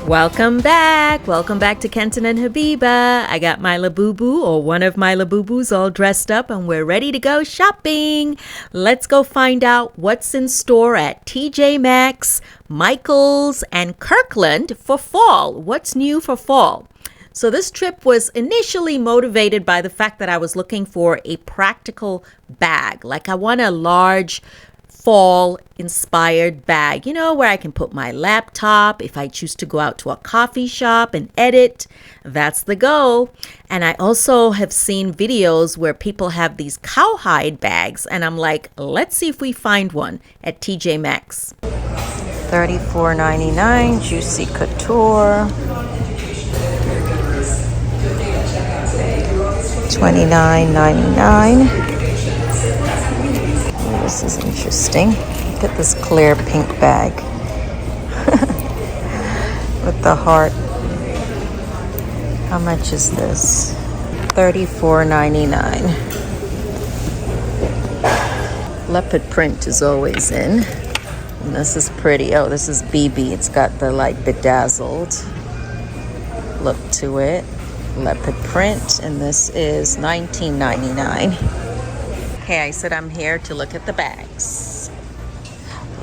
Welcome back. Welcome back to Kenton and Habiba. I got my Labubu, or one of my Labubus, all dressed up and we're ready to go shopping. Let's go find out what's in store at TJ Maxx, Michael's, and Kirkland for fall. What's new for fall? So this trip was initially motivated by the fact that I was looking for a practical bag. Like I want a large fall inspired bag, where I can put my laptop if I choose to go out to a coffee shop and edit. That's the goal. And I also have seen videos where people have these cowhide bags, and I'm like, let's see if we find one at TJ Maxx. $34.99 Juicy Couture. $29.99. This is interesting. Look at this clear pink bag with the heart. How much is this? $34.99. Leopard print is always in. And this is pretty. Oh, this is BB. It's got the bedazzled look to it. Leopard print, and this is $19.99. Okay, I said I'm here to look at the bags.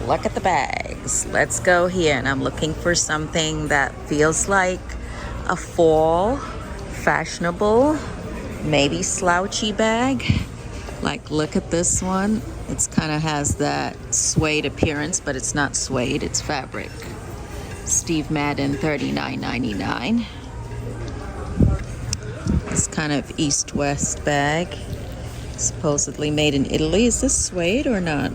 Look at the bags. Let's go here. And I'm looking for something that feels like a fall, fashionable, maybe slouchy bag. Like, look at this one. It's kind of has that suede appearance, but it's not suede, it's fabric. Steve Madden, $39.99. This kind of east-west bag. Supposedly made in Italy. Is this suede or not?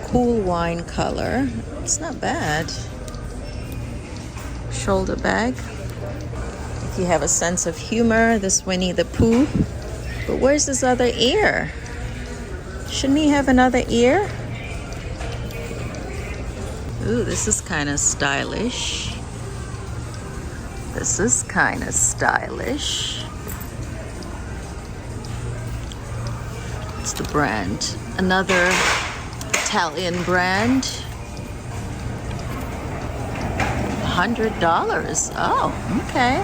Cool wine color. It's not bad. Shoulder bag. If you have a sense of humor, this Winnie the Pooh. But where's this other ear? Shouldn't he have another ear? Ooh, this is kind of stylish. This is kind of stylish. What's the brand? Another Italian brand. $100. Oh, okay.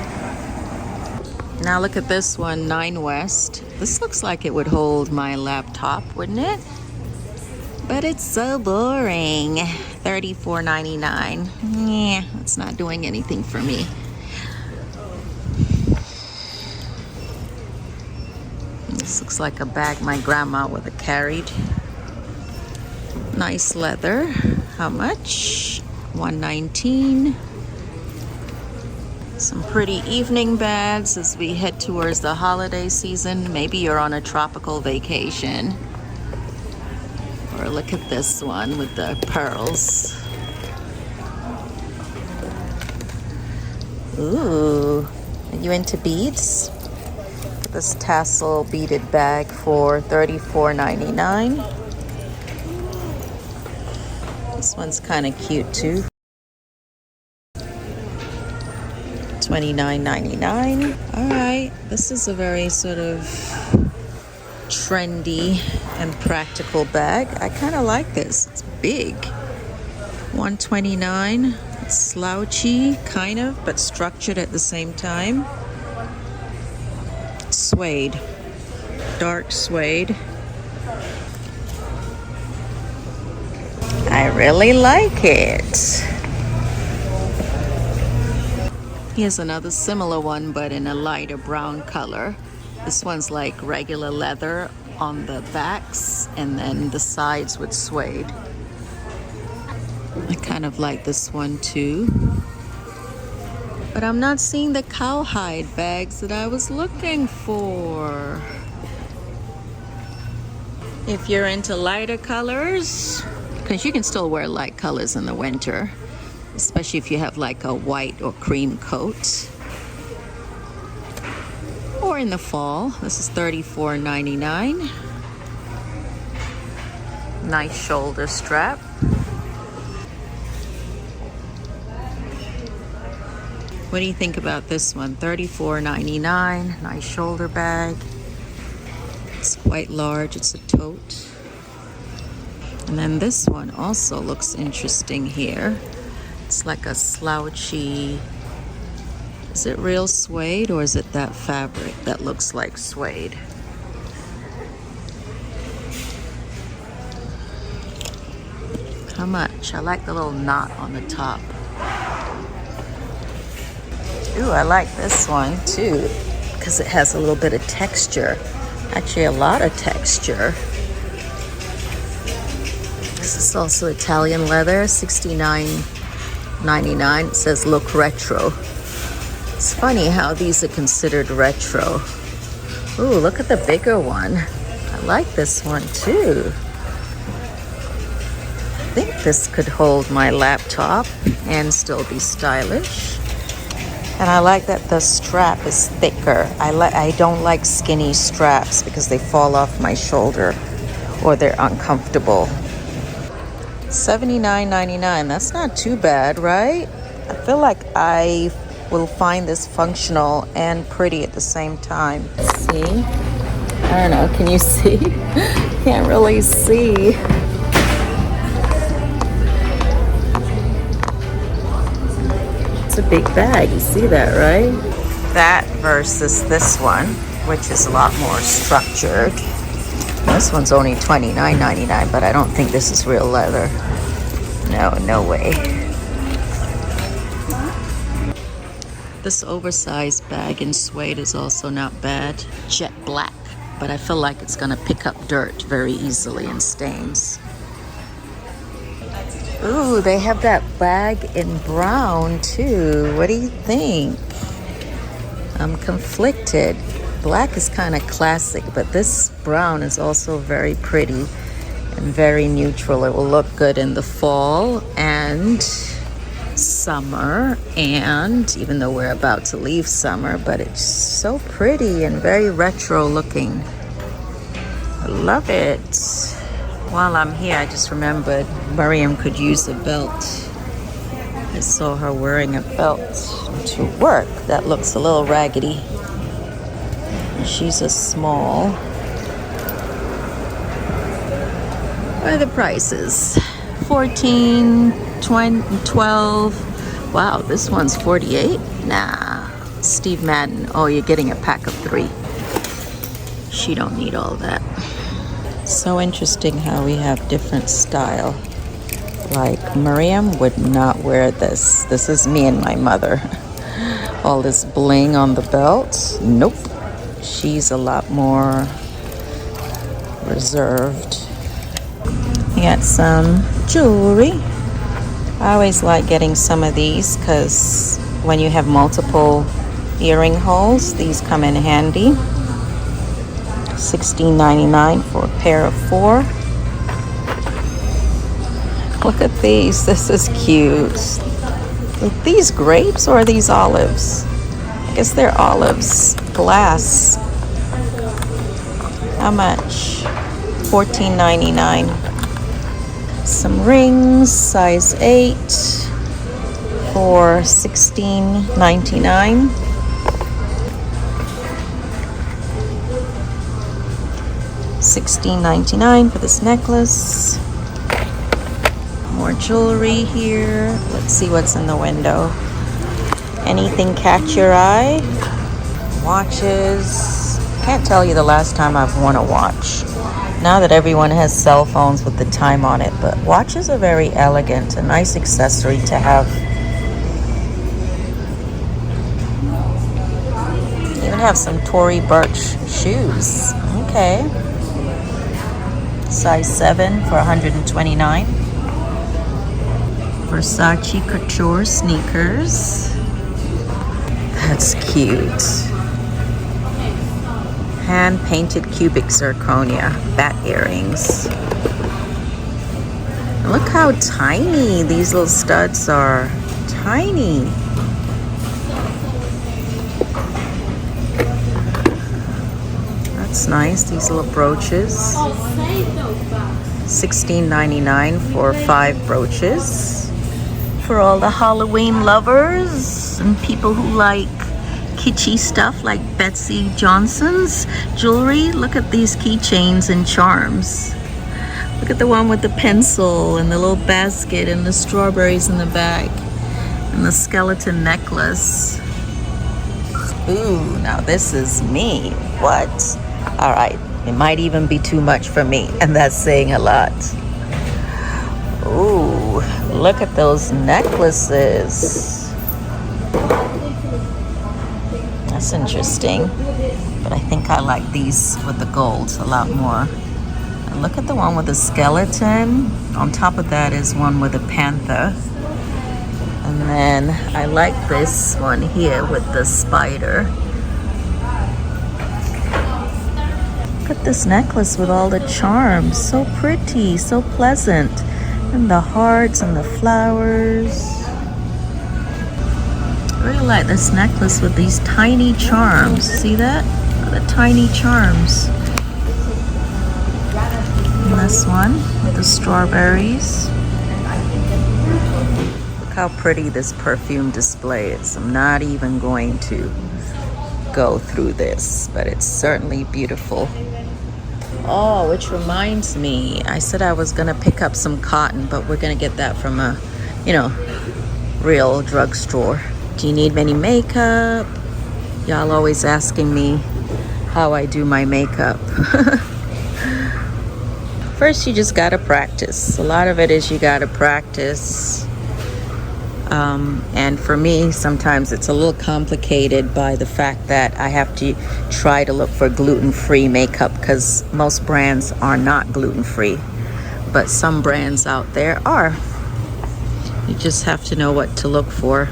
Now look at this one, 9 West. This looks like it would hold my laptop, wouldn't it? But it's so boring. $34.99. Yeah, it's not doing anything for me. This looks like a bag my grandma would have carried. Nice leather. How much? $119. Some pretty evening bags as we head towards the holiday season. Maybe you're on a tropical vacation. Or look at this one with the pearls. Ooh, are you into beads? This tassel beaded bag for $34.99. This one's kind of cute too. $29.99. All right, this is a very sort of trendy and practical bag. I kind of like this. It's big. $129. It's slouchy, kind of, but structured at the same time. Suede, dark suede. I really like it. Here's another similar one, but in a lighter brown color. This one's like regular leather on the backs, and then the sides with suede. I kind of like this one too. But I'm not seeing the cowhide bags that I was looking for. If you're into lighter colors, because you can still wear light colors in the winter, especially if you have like a white or cream coat. Or in the fall. This is $34.99. Nice shoulder strap. What do you think about this one? $34.99. Nice shoulder bag. It's quite large. It's a tote. And then this one also looks interesting here. It's like a slouchy, is it real suede or is it that fabric that looks like suede? How much? I like the little knot on the top. Ooh, I like this one too because it has a little bit of texture. Actually, a lot of texture. This is also Italian leather, $69.99. It says look retro. It's funny how these are considered retro. Ooh, look at the bigger one. I like this one too. I think this could hold my laptop and still be stylish. And I like that the strap is thicker. I don't like skinny straps because they fall off my shoulder or they're uncomfortable. $79.99. That's not too bad, right? I feel like I will find this functional and pretty at the same time. See? I don't know. Can you see? Can't really see. It's a big bag. You see that, right? That versus this one, which is a lot more structured. This one's only $29.99, but I don't think this is real leather. No, no way. This oversized bag in suede is also not bad. Jet black, but I feel like it's gonna pick up dirt very easily and stains. Ooh, they have that bag in brown too. What do you think? I'm conflicted. Black is kind of classic, but this brown is also very pretty and very neutral. It will look good in the fall and summer, and even though we're about to leave summer, but it's so pretty and very retro looking. I love it. While I'm here, I just remembered Miriam could use a belt. I saw her wearing a belt to work that looks a little raggedy. She's a small. What are the prices? 14, 20, 12. Wow, this one's 48? Nah. Steve Madden. Oh, you're getting a pack of 3. She don't need all that. So interesting how we have different style. Like Miriam would not wear this. This is me and my mother. All this bling on the belt. Nope. She's a lot more reserved. We got some jewelry. I always like getting some of these because when you have multiple earring holes, these come in handy. $16.99 for a pair of 4. Look at these. This is cute. Are these grapes or are these olives? I guess they're olives. Glass. How much? $14.99. Some rings, size 8 for $16.99. $16.99 for this necklace. More jewelry here. Let's see what's in the window. Anything catch your eye? Watches. Can't tell you the last time I've worn a watch. Now that everyone has cell phones with the time on it, but watches are very elegant, a nice accessory to have. Even have some Tory Burch shoes. Okay. Size 7 for $129. Versace Couture sneakers. That's cute. Hand-painted cubic zirconia bat earrings. Look how tiny these little studs are. Tiny. That's nice. These little brooches. $16.99 for 5 brooches. For all the Halloween lovers and people who like kitschy stuff like Betsy Johnson's jewelry. Look at these keychains and charms. Look at the one with the pencil and the little basket and the strawberries in the bag and the skeleton necklace. Ooh, now this is me. What? All right, it might even be too much for me, and that's saying a lot. Ooh, look at those necklaces. That's interesting, but I think I like these with the gold a lot more. And look at the one with the skeleton. On top of that is one with a panther. And then I like this one here with the spider. Look at this necklace with all the charms. So pretty, so pleasant. And the hearts and the flowers. I really like this necklace with these tiny charms. See that? The tiny charms. And this one with the strawberries. Look how pretty this perfume display is. I'm not even going to go through this, but it's certainly beautiful. Oh, which reminds me, I said I was gonna pick up some cotton, but we're gonna get that from a, real drugstore. Do you need any makeup? Y'all always asking me how I do my makeup. First, you just gotta practice. A lot of it is you gotta practice. And for me, sometimes it's a little complicated by the fact that I have to try to look for gluten-free makeup because most brands are not gluten-free, but some brands out there are. You just have to know what to look for.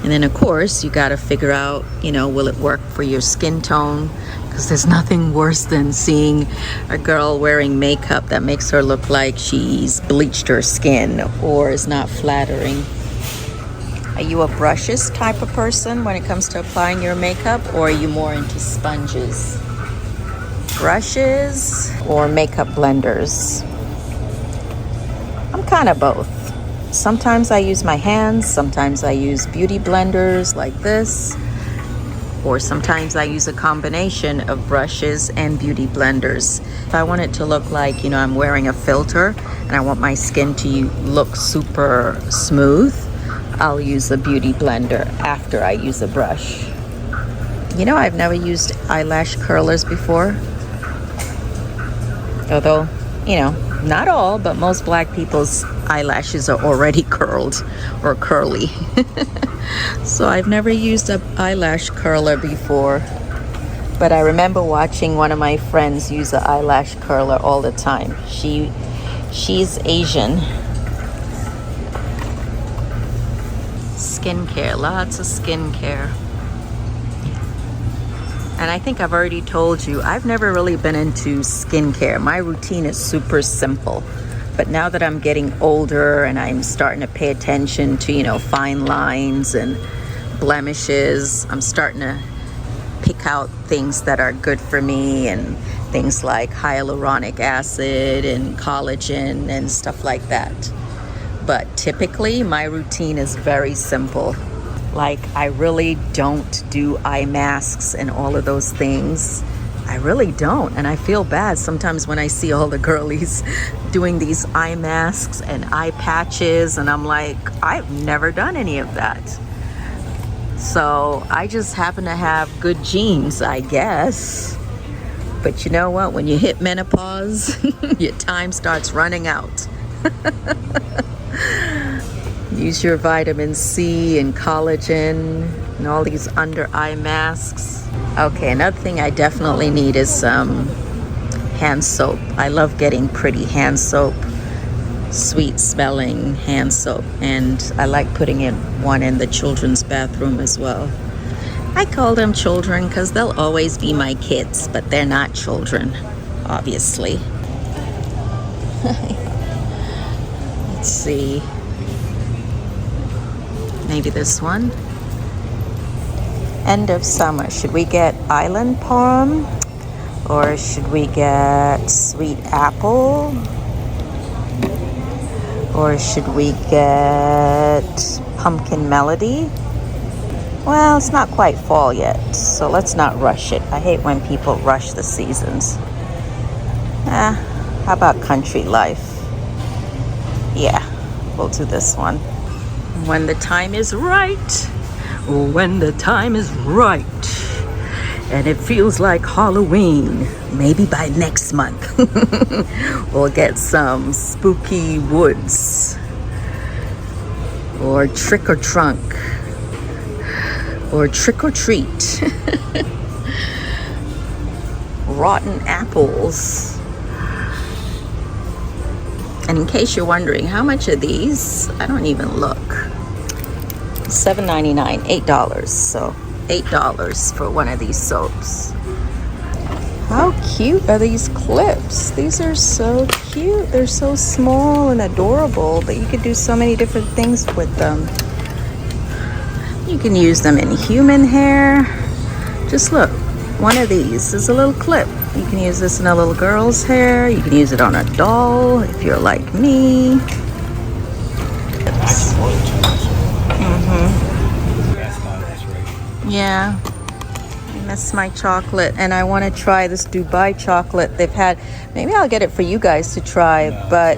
And then, of course, you got to figure out, will it work for your skin tone? Because there's nothing worse than seeing a girl wearing makeup that makes her look like she's bleached her skin or is not flattering. Are you a brushes type of person when it comes to applying your makeup, or are you more into sponges? Brushes or makeup blenders? I'm kind of both. Sometimes I use my hands, sometimes I use beauty blenders like this, or sometimes I use a combination of brushes and beauty blenders. If I want it to look like, I'm wearing a filter and I want my skin to look super smooth, I'll use a beauty blender after I use a brush. I've never used eyelash curlers before. Although, not all, but most black people's eyelashes are already curled or curly. So I've never used an eyelash curler before. But I remember watching one of my friends use an eyelash curler all the time. She's Asian. Skincare, lots of skincare. And I think I've already told you, I've never really been into skincare. My routine is super simple. But now that I'm getting older and I'm starting to pay attention to, fine lines and blemishes, I'm starting to pick out things that are good for me, and things like hyaluronic acid and collagen and stuff like that. But typically my routine is very simple. Like, I really don't do eye masks and all of those things. I really don't. And I feel bad sometimes when I see all the girlies doing these eye masks and eye patches, and I'm like, I've never done any of that. So I just happen to have good genes, I guess. But you know what? When you hit menopause, your time starts running out. Use your vitamin C and collagen and all these under eye masks. Okay, another thing I definitely need is some hand soap. I love getting pretty hand soap, sweet smelling hand soap, and I like putting one in the children's bathroom as well. I call them children because they'll always be my kids, but they're not children, obviously. Let's see. Maybe this one. End of summer. Should we get island palm? Or should we get sweet apple? Or should we get pumpkin melody? Well, it's not quite fall yet, so let's not rush it. I hate when people rush the seasons. How about Country Life? Yeah, we'll do this one. When the time is right. When the time is right. And it feels like Halloween. Maybe by next month. We'll get some spooky woods. Or trick or trunk. Or trick or treat. Rotten apples. And in case you're wondering, how much are these? I don't even look. $7.99, $8. So $8 for one of these soaps. How cute are these clips? These are so cute. They're so small and adorable, but you could do so many different things with them. You can use them in human hair. Just look, one of these is a little clip. You can use this in a little girl's hair. You can use it on a doll if you're like me. Yeah, I miss my chocolate, and I want to try this Dubai chocolate they've had. Maybe I'll get it for you guys to try, but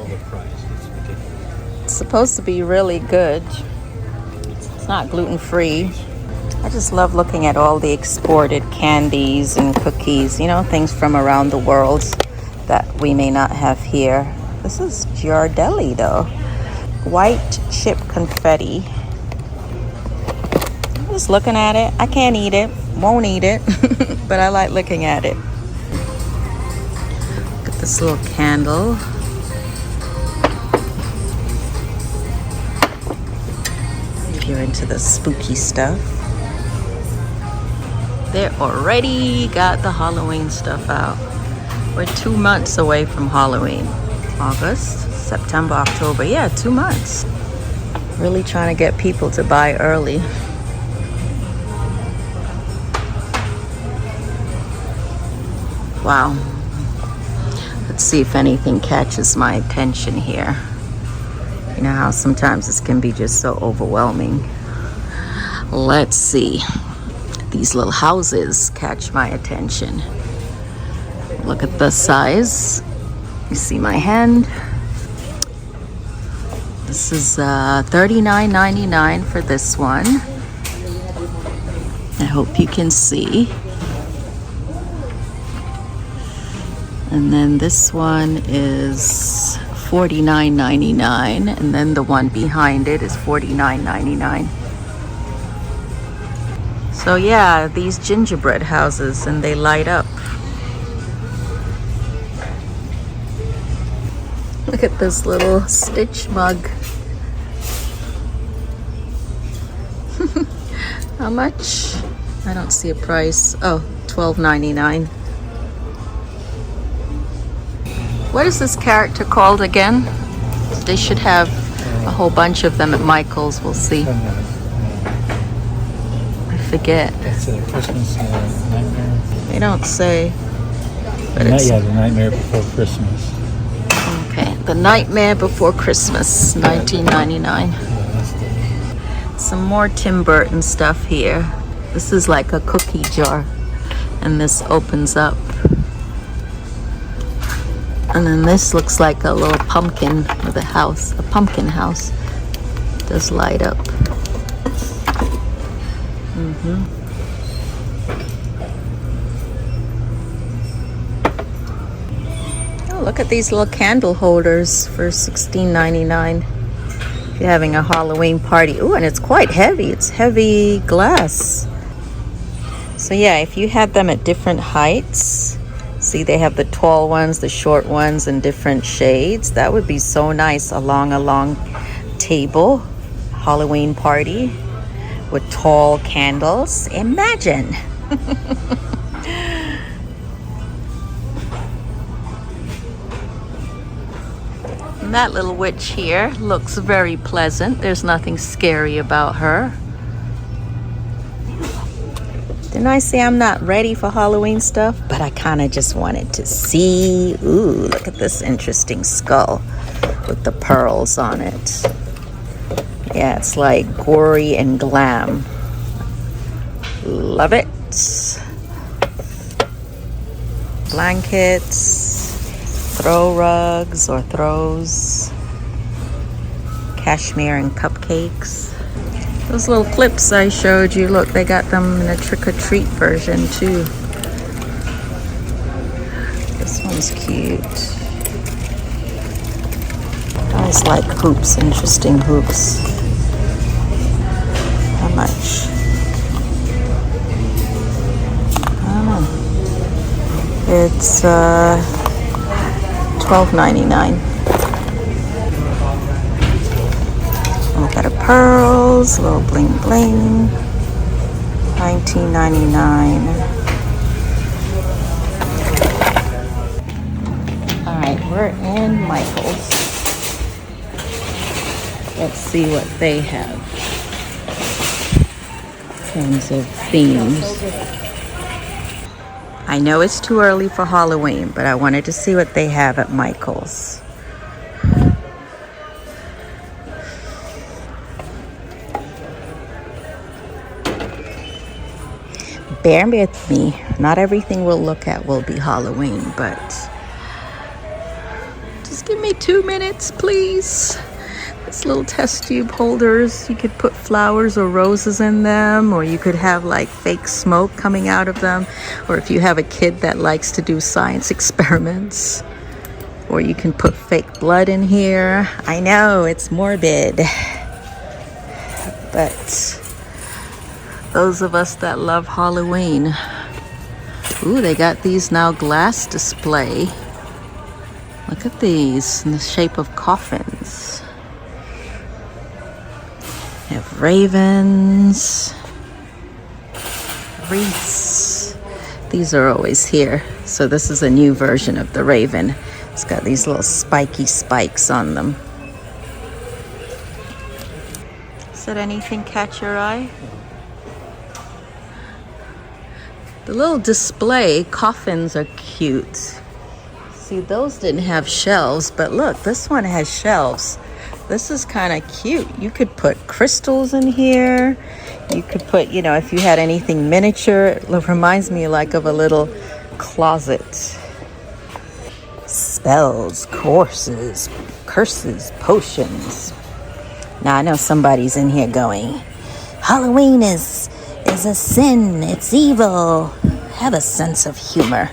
it's supposed to be really good. It's not gluten-free. I just love looking at all the exported candies and cookies, you know, things from around the world that we may not have here. This is Giardelli though. White chip confetti. I'm just looking at it. I can't eat it, won't eat it, but I like looking at it. Look at this little candle. If you're into the spooky stuff. They already got the Halloween stuff out. We're 2 months away from Halloween. August, September, October. Yeah, 2 months. Really trying to get people to buy early. Wow. Let's see if anything catches my attention here. You know how sometimes this can be just so overwhelming. Let's see. These little houses catch my attention. Look at the size. You see my hand? This is $39.99 for this one. I hope you can see. And then this one is $49.99, and then the one behind it is $49.99. So yeah, these gingerbread houses, and they light up. Look at this little Stitch mug. How much? I don't see a price. Oh, $12.99. What is this character called again? They should have a whole bunch of them at Michael's. We'll see. Forget. It's a Christmas nightmare. They don't say. But Not yet, The Nightmare Before Christmas. Okay, The Nightmare Before Christmas, $19.99. Some more Tim Burton stuff here. This is like a cookie jar, and this opens up. And then this looks like a little pumpkin with a house, a pumpkin house. It does light up. Oh, look at these little candle holders for $16.99. If you're having a Halloween party. Ooh, and it's quite heavy. It's heavy glass. So yeah, if you had them at different heights, see they have the tall ones, the short ones, and different shades. That would be so nice along a long table, Halloween party. With tall candles. Imagine. And that little witch here looks very pleasant. There's nothing scary about her. Didn't I say I'm not ready for Halloween stuff? But I kind of just wanted to see. Ooh, look at this interesting skull with the pearls on it. Yeah, it's like gory and glam. Love it. Blankets. throw rugs or throws, cashmere and cupcakes. Those little clips I showed you, look, they got them in a trick-or-treat version too. This one's cute. I always like hoops, interesting hoops. How much? I don't know. It's $12.99. Look at the pearls, little bling bling. $19.99. All right, we're in Michael's. Let's see what they have in terms of themes. I know it's too early for Halloween, but I wanted to see what they have at Michael's. Bear with me. Not everything we'll look at will be Halloween, but just give me 2 minutes, please. These little test tube holders, you could put flowers or roses in them, or you could have like fake smoke coming out of them, or if you have a kid that likes to do science experiments, or you can put fake blood in here. I know it's morbid, but those of us that love Halloween. Ooh, they got these now glass display. Look at these in the shape of coffins. They have ravens, wreaths. These are always here. So this is a new version of the raven. It's got these little spiky spikes on them. Does that anything catch your eye? The little display coffins are cute. See, those didn't have shelves, but look, this one has shelves. This is kind of cute. You could put crystals in here. You could put, you know, if you had anything miniature, it reminds me like of a little closet. Spells, curses, potions. Now I know somebody's in here going, Halloween is a sin, it's evil. Have a sense of humor.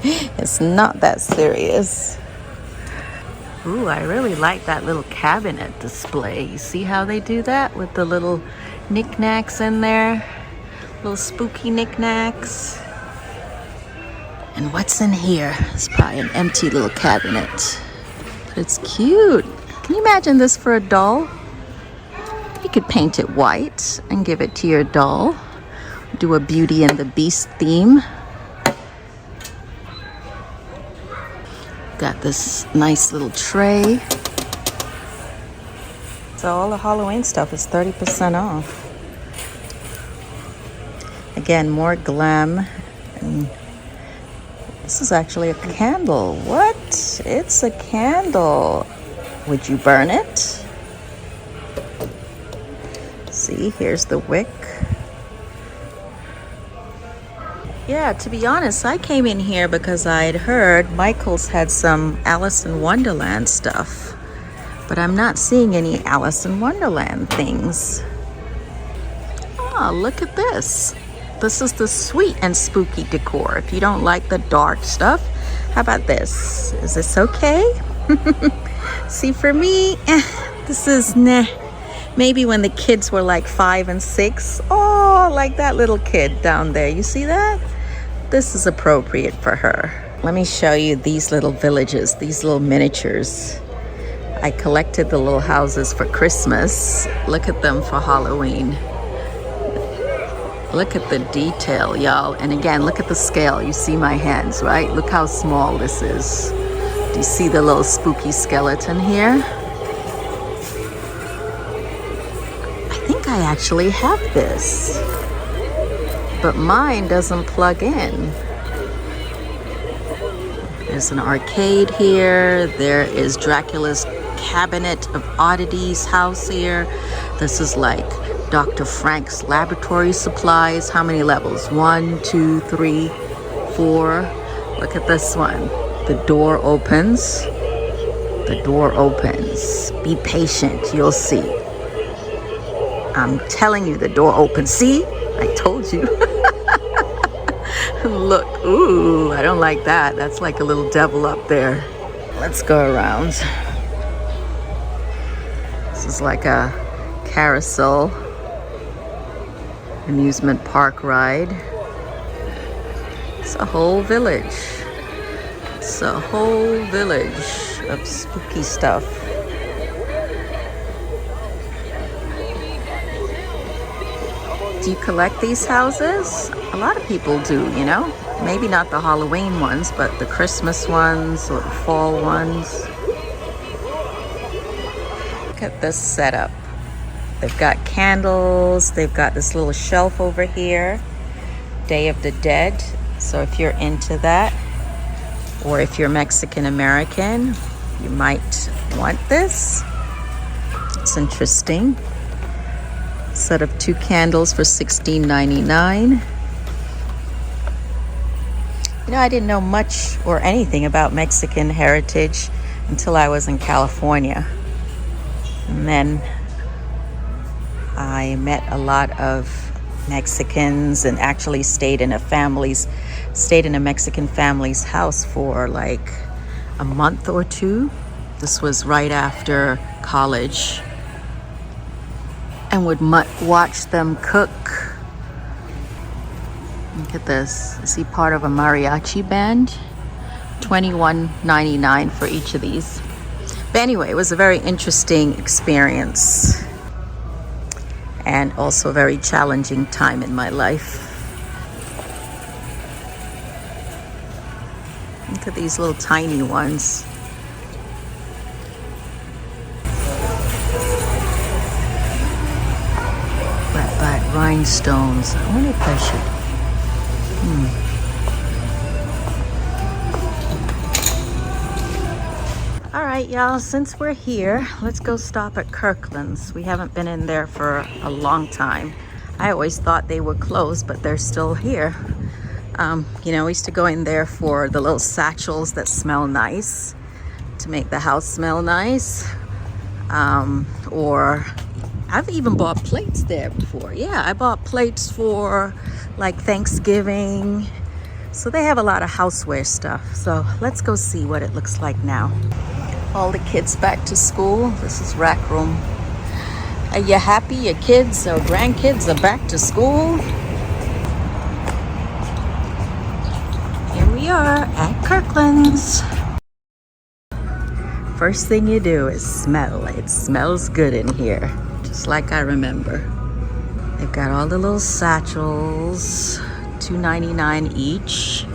It's not that serious. Ooh, I really like that little cabinet display. You see how they do that with the little knickknacks in there? Little spooky knickknacks. And what's in here? It's probably an empty little cabinet. But it's cute. Can you imagine this for a doll? You could paint it white and give it to your doll. Do a Beauty and the Beast theme. Got this nice little tray. So all the Halloween stuff is 30% off. Again, more glam. And this is actually a candle. What? It's a candle. Would you burn it? See, here's the wick. Yeah, to be honest, I came in here because I had heard Michael's had some Alice in Wonderland stuff. But I'm not seeing any Alice in Wonderland things. Oh, look at this. This is the sweet and spooky decor. If you don't like the dark stuff, how about this? Is this okay? See, for me, this is nah. Maybe when the kids were like 5 and 6. Oh, like that little kid down there. You see that? This is appropriate for her. Let me show you these little villages, these little miniatures. I collected the little houses for Christmas. Look at them for Halloween. Look at the detail, y'all. And again, look at the scale. You see my hands, right? Look how small this is. Do you see the little spooky skeleton here? I think I actually have this, but mine doesn't plug in. There's an arcade here. There is Dracula's Cabinet of Oddities house here. This is like Dr. Frank's laboratory supplies. How many levels? 1, 2, 3, 4. Look at this one. The door opens. The door opens. Be patient, you'll see. I'm telling you, the door opens. See? I told you. Look, ooh, I don't like that. That's like a little devil up there. Let's go around. This is like a carousel amusement park ride. It's a whole village. It's a whole village of spooky stuff. Do you collect these houses? A lot of people do, you know? Maybe not the Halloween ones, but the Christmas ones or the fall ones. Look at this setup. They've got candles. They've got this little shelf over here. Day of the Dead. So if you're into that, or if you're Mexican American, you might want this. It's interesting. Set of 2 candles for $16.99. You know, I didn't know much or anything about Mexican heritage until I was in California. And then I met a lot of Mexicans and actually stayed in a Mexican family's house for like a month or 2. This was right after college. And would watch them cook. Look at this. Is he part of a mariachi band? $21.99 for each of these. But anyway, it was a very interesting experience. And also a very challenging time in my life. Look at these little tiny ones. Rhinestones. I wonder if I should. All right, y'all, since we're here, let's go stop at Kirkland's. We haven't been in there for a long time. I always thought they were closed, but they're still here. You know, we used to go in there for the little satchels that smell nice, to make the house smell nice. Or I've even bought plates there before. Yeah, I bought plates for like Thanksgiving. So they have a lot of houseware stuff. So let's go see what it looks like now. All the kids back to school. This is Rack Room. Are you happy your kids or grandkids are back to school? Here we are at Kirkland's. First thing you do is smell. It smells good in here. Just like I remember. They've got all the little satchels, $2.99 each.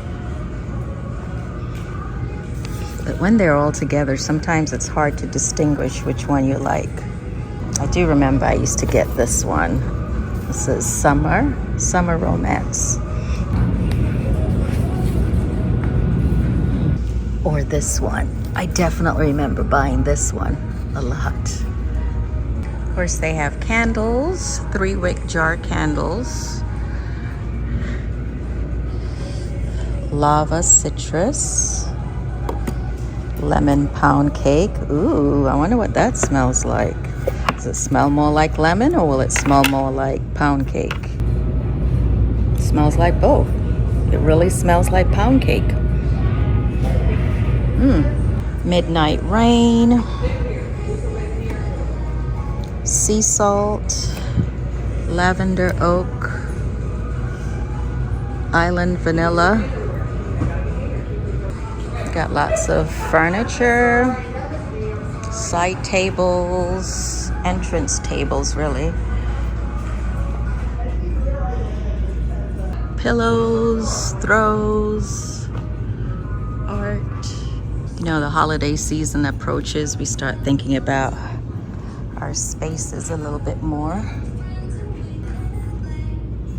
But when they're all together, sometimes it's hard to distinguish which one you like. I do remember I used to get this one. This is Summer Romance. Or this one. I definitely remember buying this one a lot. Of course, they have candles, 3-wick jar candles. Lava citrus. Lemon pound cake. Ooh, I wonder what that smells like. Does it smell more like lemon or will it smell more like pound cake? It smells like both. It really smells like pound cake. Midnight Rain. Sea salt, lavender oak, island vanilla. Got lots of furniture, side tables, entrance tables really. Pillows, throws, art. You know, the holiday season approaches, we start thinking about our spaces a little bit more,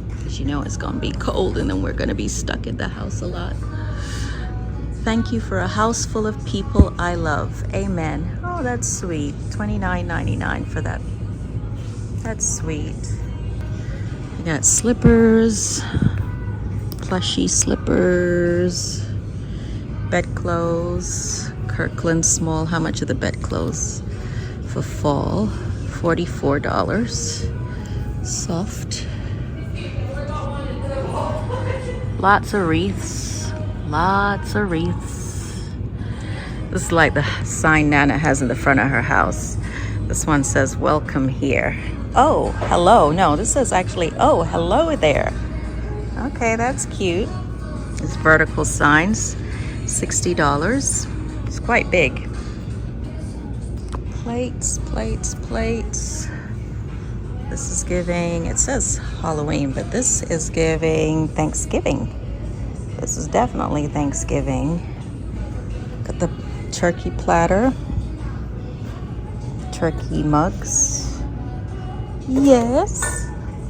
because you know it's gonna be cold and then we're gonna be stuck in the house a lot. Thank you for a house full of people I love. Amen. Oh, that's sweet. $29.99 for that. That's sweet. We got slippers, plushy slippers, Bedclothes, Kirkland small. How much are the bedclothes for fall? $44. Soft. Lots of wreaths. Lots of wreaths. This is like the sign Nana has in the front of her house. This one says, welcome here. Oh, hello. No, this says actually, oh, hello there. Okay, that's cute. It's vertical signs, $60. It's quite big. Plates, plates, plates. This is giving, it says Halloween, but this is giving Thanksgiving. This is definitely Thanksgiving. Got the turkey platter, turkey mugs. Yes,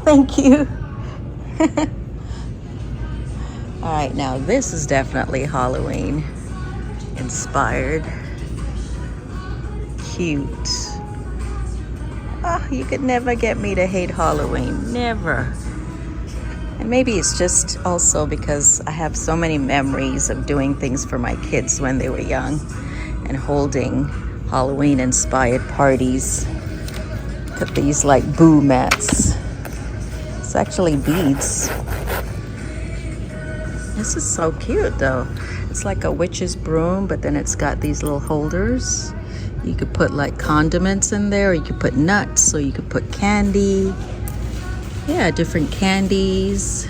thank you. All right, now this is definitely Halloween inspired. Cute. Oh, you could never get me to hate Halloween, never. And maybe it's just also because I have so many memories of doing things for my kids when they were young and holding Halloween inspired parties. Look at these like boo mats. It's actually beads. This is so cute though. It's like a witch's broom, but then it's got these little holders. You could put like condiments in there, or you could put nuts, or you could put candy. Yeah, different candies.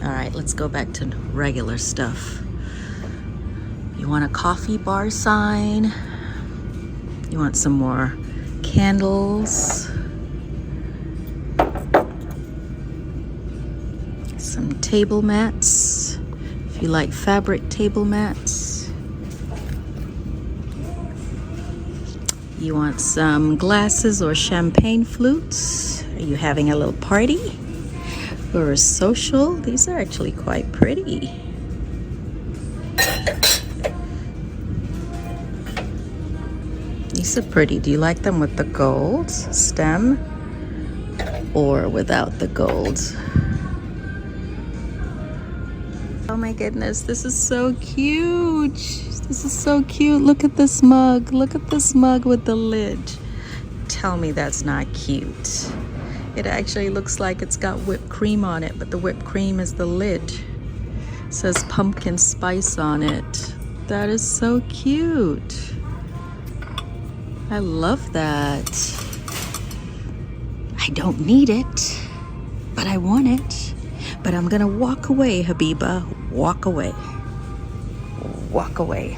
All right, let's go back to regular stuff. You want a coffee bar sign? You want some more candles? Some table mats, if you like fabric table mats. You want some glasses or champagne flutes? Are you having a little party or a social? These are actually quite pretty. These are pretty. Do you like them with the gold stem or without the gold? Oh my goodness, this is so cute. This is so cute. Look at this mug. Look at this mug with the lid. Tell me that's not cute. It actually looks like it's got whipped cream on it, but the whipped cream is the lid. It says pumpkin spice on it. That is so cute. I love that. I don't need it, but I want it. But I'm gonna walk away, Habiba. Walk away. Walk away.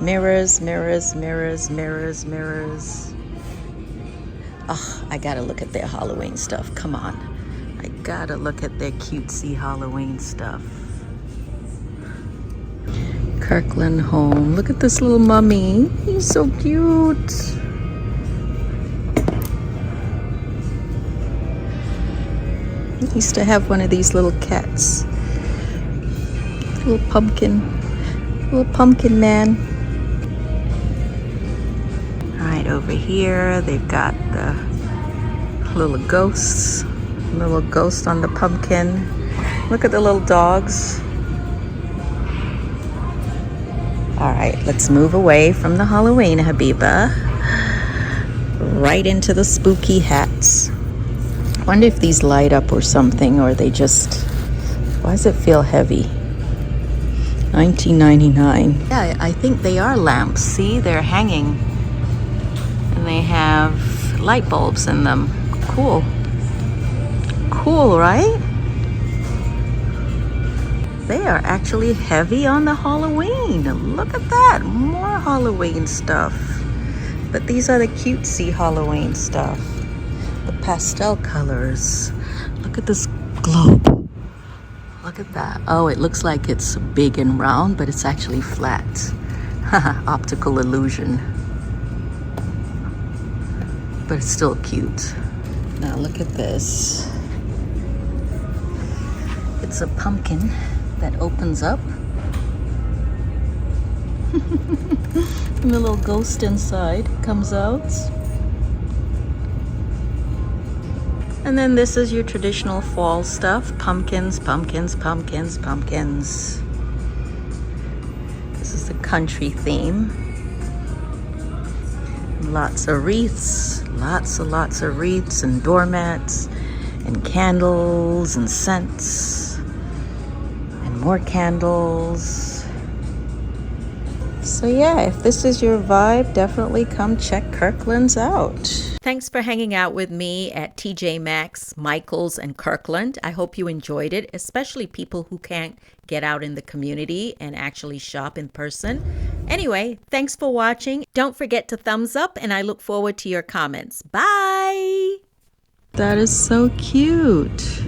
Mirrors, mirrors, mirrors, mirrors, mirrors. Oh, I gotta look at their Halloween stuff. Come on. I gotta look at their cutesy Halloween stuff. Kirkland Home. Look at this little mummy. He's so cute. I used to have one of these little cats. Little pumpkin man. All right, over here they've got the little ghosts. Little ghost on the pumpkin. Look at the little dogs. All right, let's move away from the Halloween, Habiba. Right into the spooky hats. Wonder if these light up or something, or they just, why does it feel heavy? $19.99. Yeah, I think they are lamps. See, they're hanging. And they have light bulbs in them. Cool. Cool, right? They are actually heavy on the Halloween. Look at that. More Halloween stuff. But these are the cutesy Halloween stuff. The pastel colors. Look at this globe. Look at that. Oh, it looks like it's big and round, but it's actually flat. Optical illusion. But it's still cute. Now look at this. It's a pumpkin that opens up. And the little ghost inside comes out. And then this is your traditional fall stuff. Pumpkins, pumpkins, pumpkins, pumpkins. This is the country theme. Lots of wreaths, lots of wreaths and doormats and candles and scents and more candles. So yeah, if this is your vibe, definitely come check Kirkland's out. Thanks for hanging out with me at TJ Maxx, Michael's, and Kirkland. I hope you enjoyed it, especially people who can't get out in the community and actually shop in person. Anyway, thanks for watching. Don't forget to thumbs up, and I look forward to your comments. Bye! That is so cute.